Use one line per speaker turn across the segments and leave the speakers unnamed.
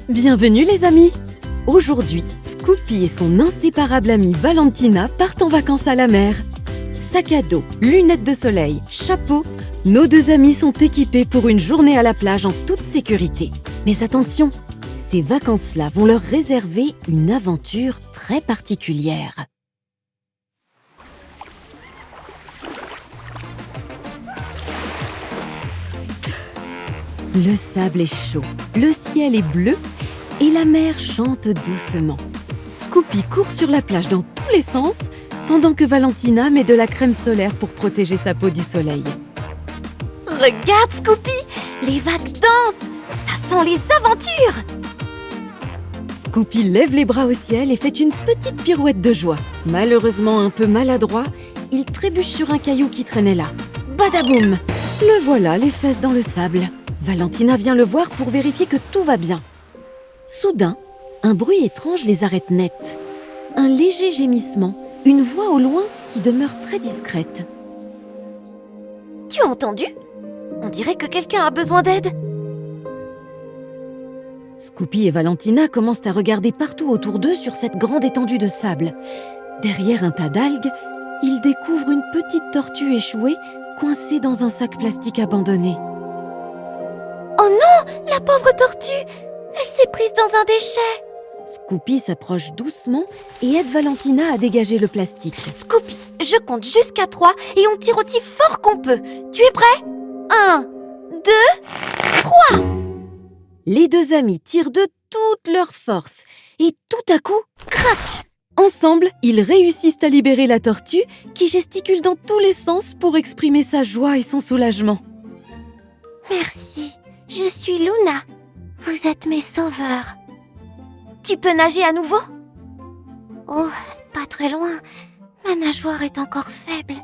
Bienvenue les amis! Aujourd'hui, Scoopy et son inséparable amie Valentina partent en vacances à la mer. Sac à dos, lunettes de soleil, chapeau, nos deux amis sont équipés pour une journée à la plage en toute sécurité. Mais attention, ces vacances-là vont leur réserver une aventure très particulière. Le sable est chaud, le ciel est bleu et la mer chante doucement. Scoopy court sur la plage dans tous les sens, pendant que Valentina met de la crème solaire pour protéger sa peau du soleil.
Regarde Scoopy, les vagues dansent, ça sent les aventures!
Scoopy lève les bras au ciel et fait une petite pirouette de joie. Malheureusement un peu maladroit, il trébuche sur un caillou qui traînait là. Badaboum! Le voilà, les fesses dans le sable. Valentina vient le voir pour vérifier que tout va bien. Soudain, un bruit étrange les arrête net. Un léger gémissement, une voix au loin qui demeure très discrète.
Tu as entendu? On dirait que quelqu'un a besoin d'aide.
Scoopy et Valentina commencent à regarder partout autour d'eux sur cette grande étendue de sable. Derrière un tas d'algues, ils découvrent une petite tortue échouée coincée dans un sac plastique abandonné.
Oh non, la pauvre tortue! Elle s'est prise dans un déchet!
Scoopy s'approche doucement et aide Valentina à dégager le plastique.
Scoopy, je compte jusqu'à 3 et on tire aussi fort qu'on peut. Tu es prêt? 1, 2, 3!
Les deux amis tirent de toute leur force et tout à coup, crac! Ensemble, ils réussissent à libérer la tortue qui gesticule dans tous les sens pour exprimer sa joie et son soulagement.
Merci, je suis Luna. Vous êtes mes sauveurs. Tu peux nager à nouveau? Oh, pas très loin. Ma nageoire est encore faible.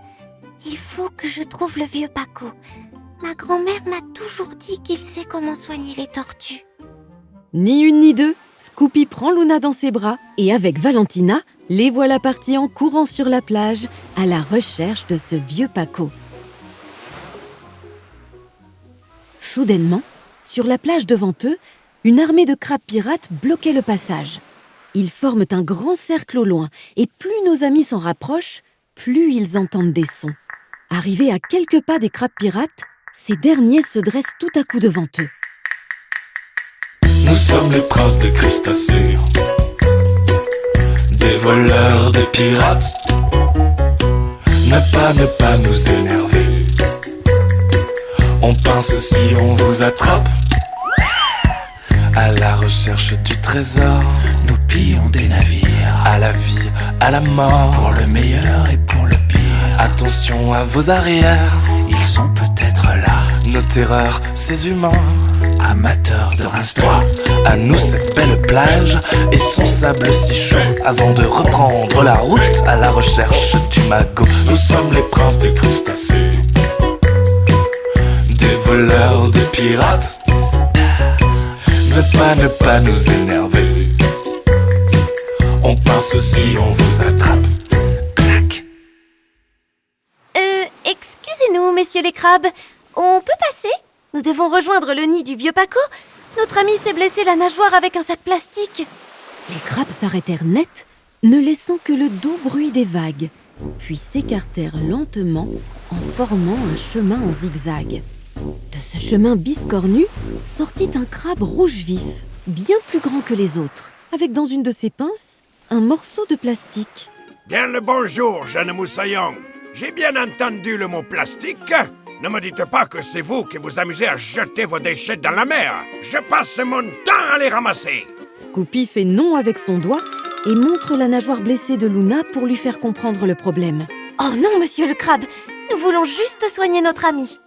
Il faut que je trouve le vieux Paco. Ma grand-mère m'a toujours dit qu'il sait comment soigner les tortues.
Ni une ni deux, Scoopy prend Luna dans ses bras et avec Valentina, les voilà partis en courant sur la plage à la recherche de ce vieux Paco. Soudainement, sur la plage devant eux, une armée de crabes pirates bloquait le passage. Ils forment un grand cercle au loin et plus nos amis s'en rapprochent, plus ils entendent des sons. Arrivés à quelques pas des crabes pirates, ces derniers se dressent tout à coup devant eux.
Nous sommes les princes des crustacés, des voleurs, des pirates. Ne pas nous énerver. On pince si on vous attrape. À la recherche du trésor,
nous pillons des navires.
À la vie, à la mort,
pour le meilleur et pour le pire.
Attention à vos arrières,
ils sont peut-être là.
Nos terreurs, ces humains,
amateurs de rince-toi.
À nous cette belle plage et son sable si chaud. Avant de reprendre la route à la recherche du magot. Nous sommes les princes des crustacés, des voleurs, des pirates. Ne pas nous énerver. On pince si on vous attrape. Clac.
Excusez-nous, messieurs les crabes. On peut passer? Nous devons rejoindre le nid du vieux Paco. Notre ami s'est blessé la nageoire avec un sac plastique.
Les crabes s'arrêtèrent net, ne laissant que le doux bruit des vagues, puis s'écartèrent lentement en formant un chemin en zigzag. De ce chemin biscornu sortit un crabe rouge vif, bien plus grand que les autres, avec dans une de ses pinces un morceau de plastique.
Bien le bonjour, jeune moussaillon. J'ai bien entendu le mot plastique. Ne me dites pas que c'est vous qui vous amusez à jeter vos déchets dans la mer. Je passe mon temps à les ramasser.
Scoopy fait non avec son doigt et montre la nageoire blessée de Luna pour lui faire comprendre le problème.
Oh non, monsieur le crabe, nous voulons juste soigner notre ami.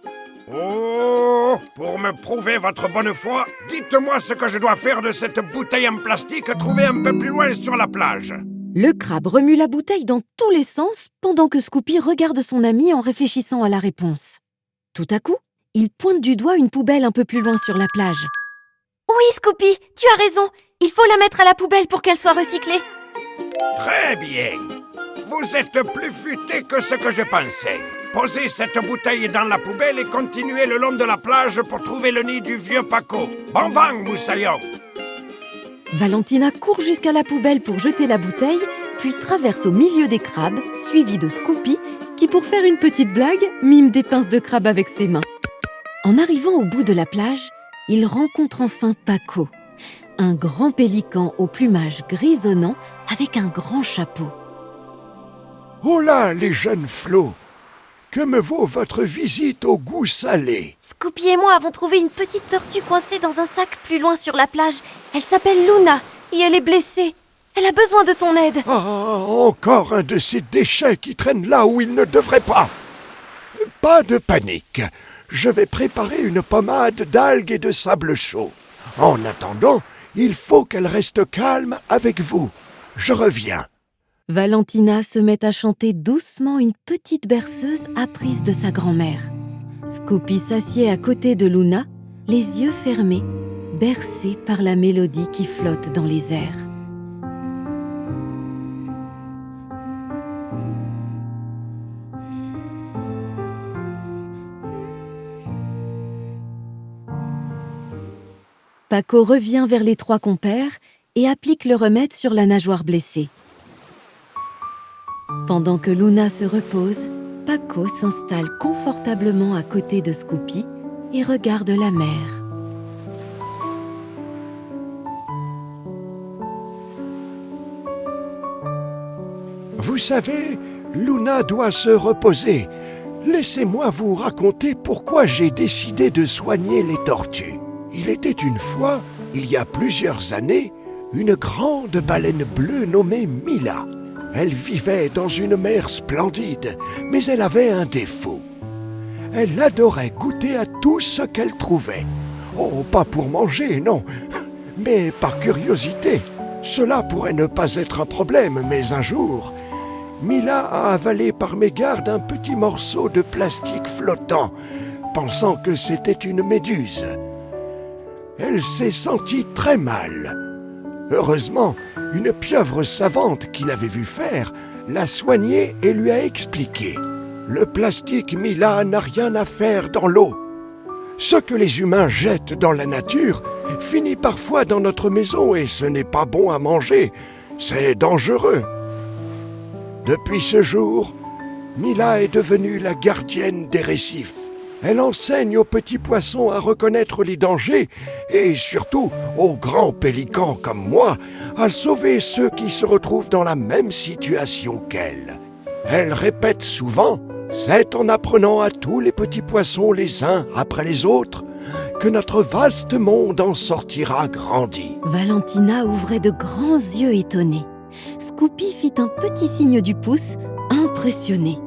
Oh, pour me prouver votre bonne foi, dites-moi ce que je dois faire de cette bouteille en plastique trouvée un peu plus loin sur la plage.
Le crabe remue la bouteille dans tous les sens pendant que Scoopy regarde son ami en réfléchissant à la réponse. Tout à coup, il pointe du doigt une poubelle un peu plus loin sur la plage.
Oui, Scoopy, tu as raison. Il faut la mettre à la poubelle pour qu'elle soit recyclée.
Très bien. Vous êtes plus futé que ce que je pensais. Posez cette bouteille dans la poubelle et continuez le long de la plage pour trouver le nid du vieux Paco. Bon vent, moussaillon.
Valentina court jusqu'à la poubelle pour jeter la bouteille, puis traverse au milieu des crabes, suivie de Scoopy, qui, pour faire une petite blague, mime des pinces de crabe avec ses mains. En arrivant au bout de la plage, il rencontre enfin Paco, un grand pélican au plumage grisonnant avec un grand chapeau.
« Oh là, les jeunes flots! Que me vaut votre visite au goût salé?
Scoopy et moi avons trouvé une petite tortue coincée dans un sac plus loin sur la plage. Elle s'appelle Luna et elle est blessée. Elle a besoin de ton aide.
Ah, encore un de ces déchets qui traînent là où ils ne devraient pas. Pas de panique. Je vais préparer une pommade d'algues et de sable chaud. En attendant, il faut qu'elle reste calme avec vous. Je reviens.
Valentina se met à chanter doucement une petite berceuse apprise de sa grand-mère. Scoopy s'assied à côté de Luna, les yeux fermés, bercé par la mélodie qui flotte dans les airs. Paco revient vers les trois compères et applique le remède sur la nageoire blessée. Pendant que Luna se repose, Paco s'installe confortablement à côté de Scoopy et regarde la mer.
Vous savez, Luna doit se reposer. Laissez-moi vous raconter pourquoi j'ai décidé de soigner les tortues. Il était une fois, il y a plusieurs années, une grande baleine bleue nommée Mila. Elle vivait dans une mer splendide, mais elle avait un défaut. Elle adorait goûter à tout ce qu'elle trouvait. Oh, pas pour manger, non, mais par curiosité. Cela pourrait ne pas être un problème, mais un jour, Mila a avalé par mégarde un petit morceau de plastique flottant, pensant que c'était une méduse. Elle s'est sentie très mal. Heureusement, une pieuvre savante qui l'avait vu faire l'a soignée et lui a expliqué. Le plastique Mila n'a rien à faire dans l'eau. Ce que les humains jettent dans la nature finit parfois dans notre maison et ce n'est pas bon à manger. C'est dangereux. Depuis ce jour, Mila est devenue la gardienne des récifs. Elle enseigne aux petits poissons à reconnaître les dangers et surtout aux grands pélicans comme moi à sauver ceux qui se retrouvent dans la même situation qu'elle. Elle répète souvent « C'est en apprenant à tous les petits poissons les uns après les autres que notre vaste monde en sortira grandi. »
Valentina ouvrait de grands yeux étonnés. Scoopy fit un petit signe du pouce, impressionné.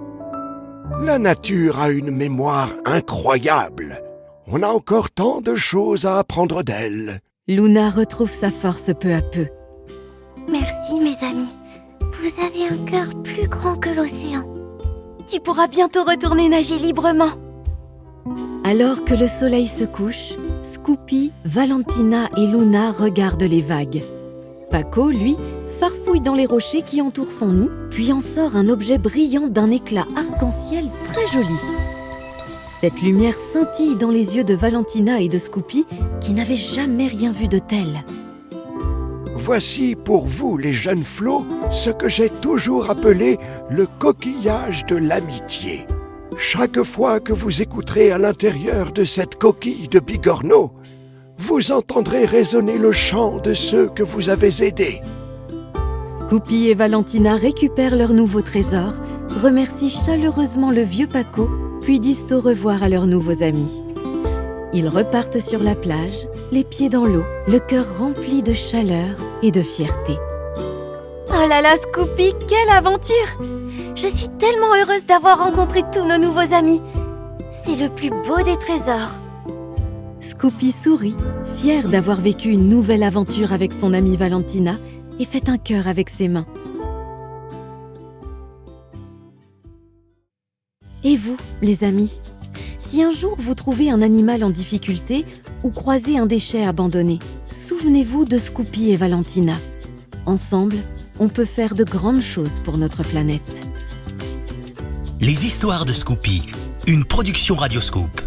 La nature a une mémoire incroyable. On a encore tant de choses à apprendre d'elle.
Luna retrouve sa force peu à peu.
Merci mes amis. Vous avez un cœur plus grand que l'océan. Tu pourras bientôt retourner nager librement.
Alors que le soleil se couche, Scoopy, Valentina et Luna regardent les vagues. Paco, lui, farfouille dans les rochers qui entourent son nid, puis en sort un objet brillant d'un éclat arc-en-ciel très joli. Cette lumière scintille dans les yeux de Valentina et de Scoopy, qui n'avaient jamais rien vu de tel.
Voici pour vous, les jeunes flots, ce que j'ai toujours appelé le coquillage de l'amitié. Chaque fois que vous écouterez à l'intérieur de cette coquille de bigorneau, vous entendrez résonner le chant de ceux que vous avez aidés.
Scoopy et Valentina récupèrent leur nouveau trésor, remercient chaleureusement le vieux Paco, puis disent au revoir à leurs nouveaux amis. Ils repartent sur la plage, les pieds dans l'eau, le cœur rempli de chaleur et de fierté.
Oh là là, Scoopy, quelle aventure! Je suis tellement heureuse d'avoir rencontré tous nos nouveaux amis. C'est le plus beau des trésors.
Scoopy sourit, fier d'avoir vécu une nouvelle aventure avec son amie Valentina, et fait un cœur avec ses mains. Et vous, les amis, si un jour vous trouvez un animal en difficulté ou croisez un déchet abandonné, souvenez-vous de Scoopy et Valentina. Ensemble, on peut faire de grandes choses pour notre planète.
Les histoires de Scoopy, une production Radioscoop.